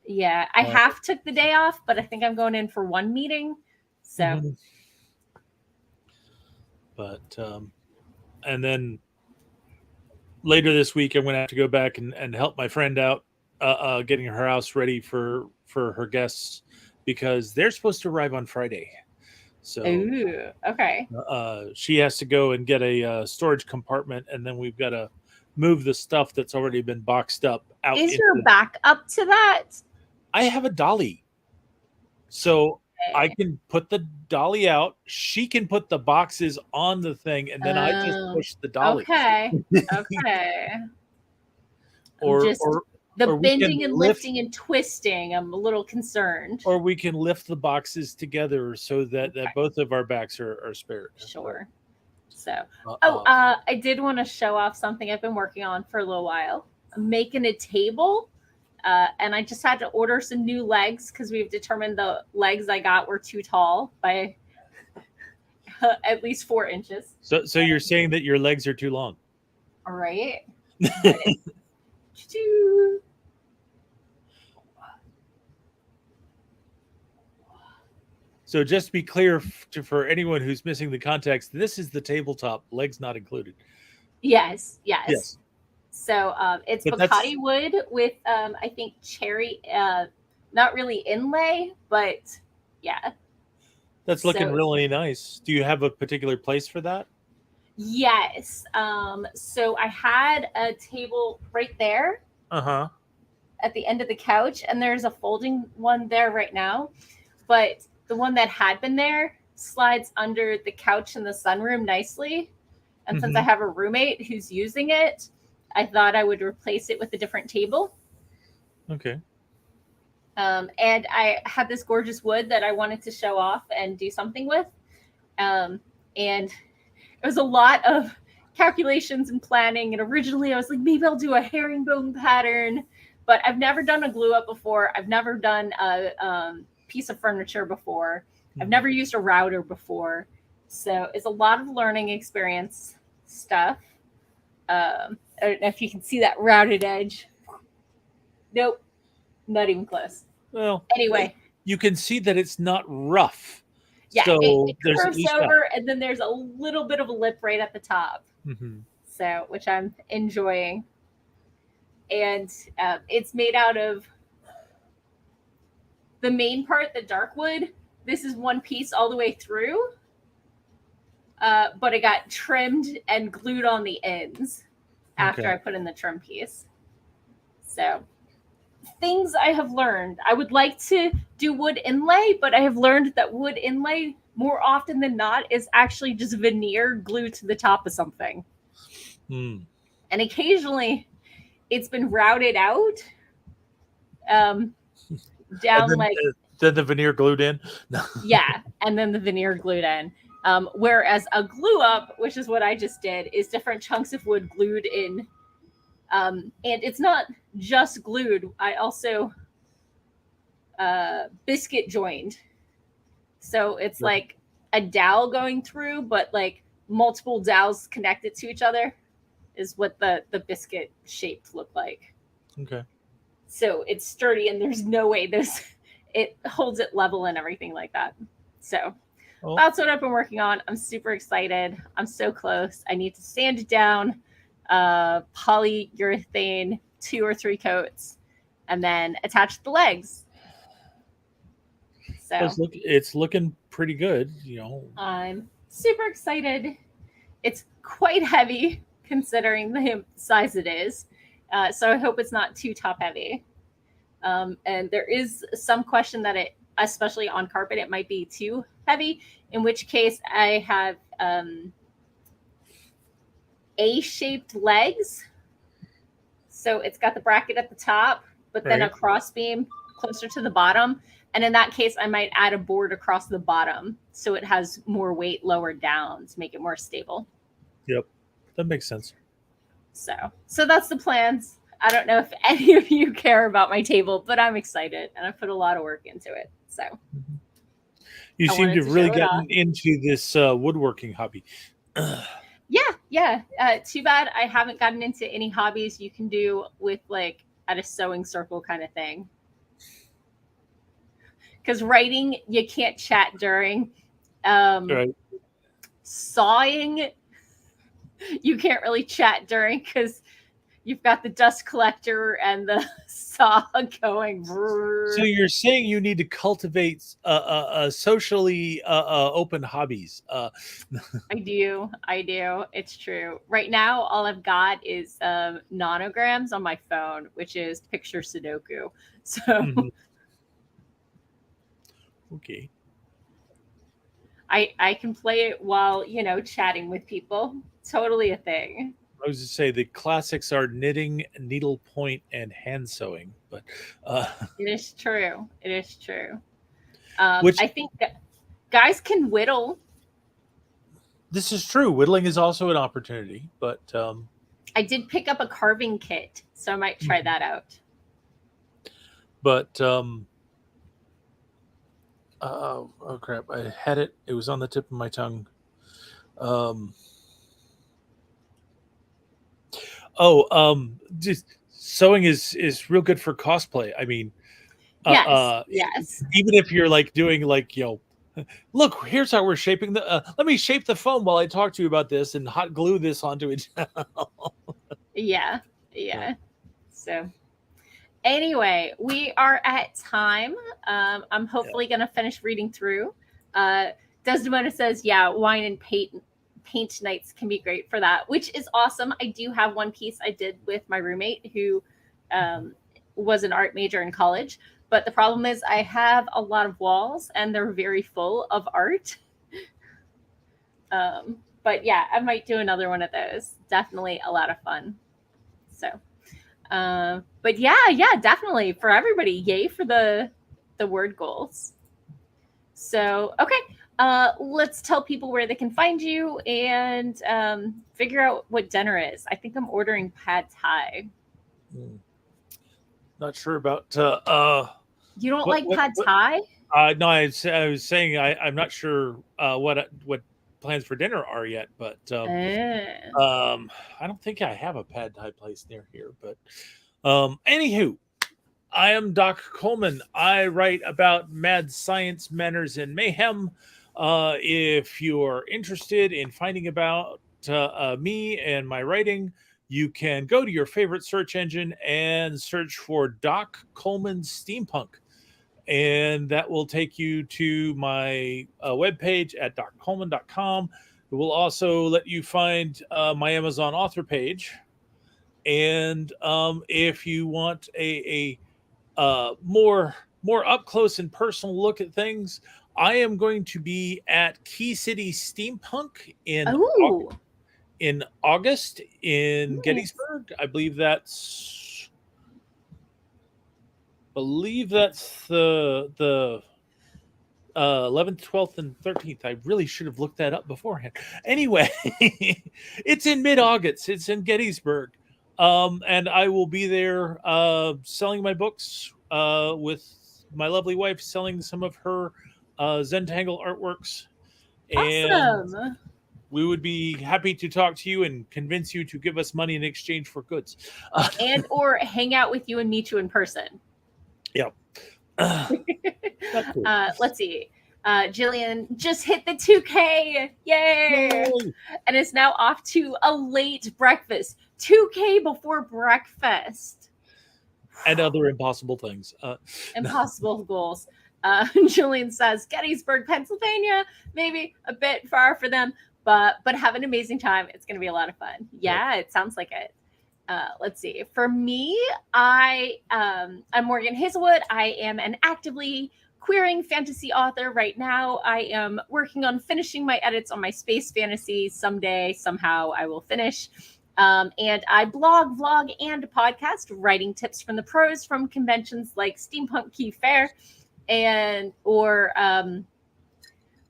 Yeah, I half took the day off, but I think I'm going in for one meeting. So, but and then later this week, I'm going to have to go back and help my friend out, getting her house ready for her guests because they're supposed to arrive on Friday. So, okay. She has to go and get a storage compartment, and then we've got to move the stuff that's already been boxed up out. Is your back up to that? I have a dolly, so I can put the dolly out. She can put the boxes on the thing, and then I just Oh, push the dolly. okay. Okay. I'm or just or the or we can bending and lift, lifting and twisting. I'm a little concerned. or we can lift the boxes together so that Okay, both of our backs are spared. So, sure. So, uh, I did want to show off something I've been working on for a little while. I'm making a table, and I just had to order some new legs because we've determined the legs I got were too tall by at least 4 inches. so you're saying that your legs are too long? All right. But So just to be clear, for anyone who's missing the context, this is the tabletop, legs not included. yes, yes. Yes, So it's but Bacati wood with I think cherry, not really inlay, but yeah. that's looking So really nice. Do you have a particular place for that? yes. So I had a table right there Uh-huh. at the end of the couch, and there's a folding one there right now. But the one that had been there slides under the couch in the sunroom nicely. And since I Mm-hmm. have a roommate who's using it, I thought I would replace it with a different table. Okay. And I had this gorgeous wood that I wanted to show off and do something with. And it was a lot of calculations and planning. And originally I was like, maybe I'll do a herringbone pattern, but I've never done a glue up before. I've never done a piece of furniture before. I've never used a router before. So it's a lot of learning experience stuff. I don't know if you can see that routed edge. Nope, not even close. Well, Anyway, you can see that it's not rough. yeah, So it there's at curves least that. over, and then there's a little bit of a lip right at the top. Mm-hmm. So, which I'm enjoying. And it's made out of the main part, the dark wood. This is one piece all the way through, but it got trimmed and glued on the ends after Okay. I put in the trim piece. So, things I have learned. I would like to do wood inlay, but I have learned that wood inlay more often than not is actually just veneer glued to the top of something. Mm. And occasionally it's been routed out down And like then the veneer glued in. yeah, and then the veneer glued in. Whereas a glue up, which is what I just did, is different chunks of wood glued in. And it's not just glued. I also biscuit joined. So it's Yep. like a dowel going through, but like multiple dowels connected to each other is what the biscuit shaped look like. Okay. So it's sturdy and there's no way it holds it level and everything like that. So Well, that's what I've been working on. I'm super excited. I'm so close. I need to sand it down, polyurethane 2 or 3 coats, and then attach the legs. So it's looking pretty good, you know. I'm super excited. It's quite heavy considering the size it is. So I hope it's not too top heavy. And there is some question that it, especially on carpet, it might be too heavy, in which case I have A-shaped legs. So it's got the bracket at the top, but then a Right. cross beam closer to the bottom. And in that case, I might add a board across the bottom so it has more weight lower down to make it more stable. Yep. That makes sense. So that's the plans. I don't know if any of you care about my table, but I'm excited and I put a lot of work into it. So You I seem wanted to have to really show it off. gotten into this woodworking hobby. Yeah. Too bad I haven't gotten into any hobbies you can do with like at a sewing circle kind of thing. Because writing, you can't chat during. Right. Sawing, you can't really chat during because you've got the dust collector and the saw going. So you're saying you need to cultivate socially open hobbies. I do. It's true. Right now, all I've got is nanograms on my phone, which is picture Sudoku. So Mhm. Okay. I can play it while, chatting with people. Totally a thing. I was to say the classics are knitting, needlepoint, and hand sewing, but uh, It is true. It is true. which I think that guys can whittle. this is true. Whittling is also an opportunity, but I did pick up a carving kit, so I might try that out. but oh crap! I had it. It was on the tip of my tongue. Um, just sewing is real good for cosplay. I mean, Yes, yes. even if you're like doing like look, here's how we're shaping the. Let me shape the foam while I talk to you about this and hot glue this onto it. Yeah, yeah. So anyway, we are at time. I'm hopefully going to finish reading through. Uh, Desdemona says, yeah, wine and paint nights can be great for that, which is awesome. I do have one piece I did with my roommate who was an art major in college. But the problem is I have a lot of walls and they're very full of art. But yeah, I might do another one of those. Definitely a lot of fun. So but yeah, definitely for everybody. Yay for the word goals. So okay, let's tell people where they can find you and figure out what dinner is. I think I'm ordering pad thai. Not sure about You don't what like pad thai? no, I was saying I'm not sure what plans for dinner are yet, but Uh, I don't think I have a pad thai place near here. But anywho, I am Doc Coleman. I write about mad science, manners, and mayhem. If you're interested in finding about me and my writing, you can go to your favorite search engine and search for Doc Coleman Steampunk. And that will take you to my webpage at doccoleman.com. It will also let you find my Amazon author page. And if you want a more up close and personal look at things, I am going to be at Key City Steampunk oh, in August in nice. Gettysburg. I believe that's the 11th, 12th, and 13th. I really should have looked that up beforehand. Anyway, it's in mid-August. It's in Gettysburg. And I will be there selling my books with my lovely wife, selling some of her Zentangle artworks. And Awesome. we would be happy to talk to you and convince you to give us money in exchange for goods. And or hang out with you and meet you in person. Yeah. Cool. Let's see. Jillian just hit the 2K. Yay! Yay! And is now off to a late breakfast. 2K before breakfast. And other impossible things. Impossible goals. Jillian says Gettysburg, Pennsylvania, maybe a bit far for them, but have an amazing time. It's going to be a lot of fun. Yeah, it sounds like it. Let's see. For me, I'm Morgan Hazelwood. I am an actively queering fantasy author right now. I am working on finishing my edits on my space fantasy. Someday, somehow, I will finish. And I blog, vlog, and podcast, writing tips from the pros from conventions like Steampunk Key Fair or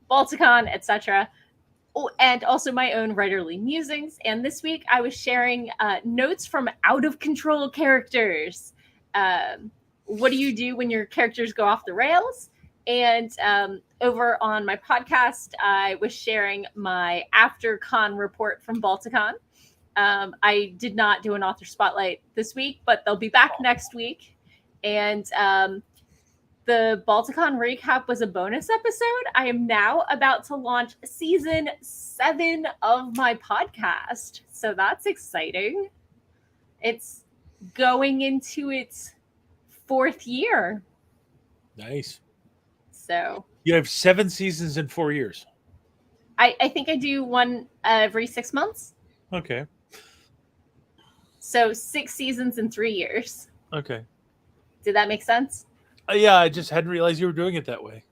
Balticon, etc. Oh, and also my own writerly musings. And this week I was sharing notes from out of control characters. What do you do when your characters go off the rails? And over on my podcast, I was sharing my after con report from Balticon. I did not do an author spotlight this week, but they'll be back next week. And the Balticon recap was a bonus episode. I am now about to launch season 7 of my podcast. So that's exciting. It's going into its 4th year. Nice. So you have 7 seasons in 4 years. I think I do one every 6 months. Okay. So 6 seasons in 3 years. Okay. Did that make sense? Yeah, I just hadn't realized you were doing it that way.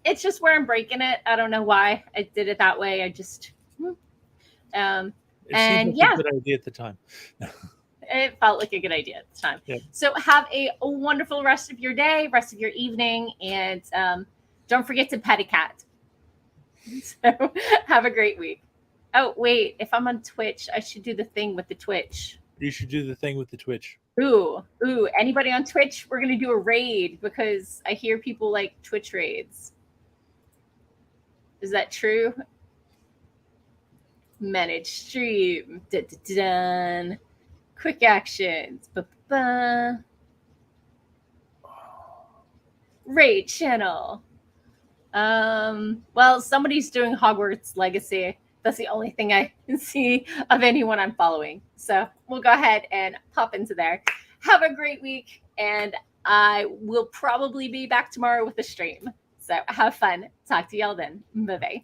It's just where I'm breaking it. I don't know why I did it that way. I just It and seemed like yeah, a good idea at the time. it felt like a good idea at the time. Yeah. So have a wonderful rest of your day, rest of your evening, and don't forget to pet a cat. So have a great week. Oh wait, if I'm on Twitch, I should do the thing with the Twitch. You should do the thing with the Twitch. Ooh, anybody on Twitch? We're gonna do a raid because I hear people like Twitch raids. Is that true? Manage stream. Dun. Quick actions. Ba-ba. Raid channel. Well, somebody's doing Hogwarts Legacy. That's the only thing I can see of anyone I'm following. So we'll go ahead and pop into there. Have a great week, and I will probably be back tomorrow with a stream. So have fun. Talk to y'all then. Bye-bye.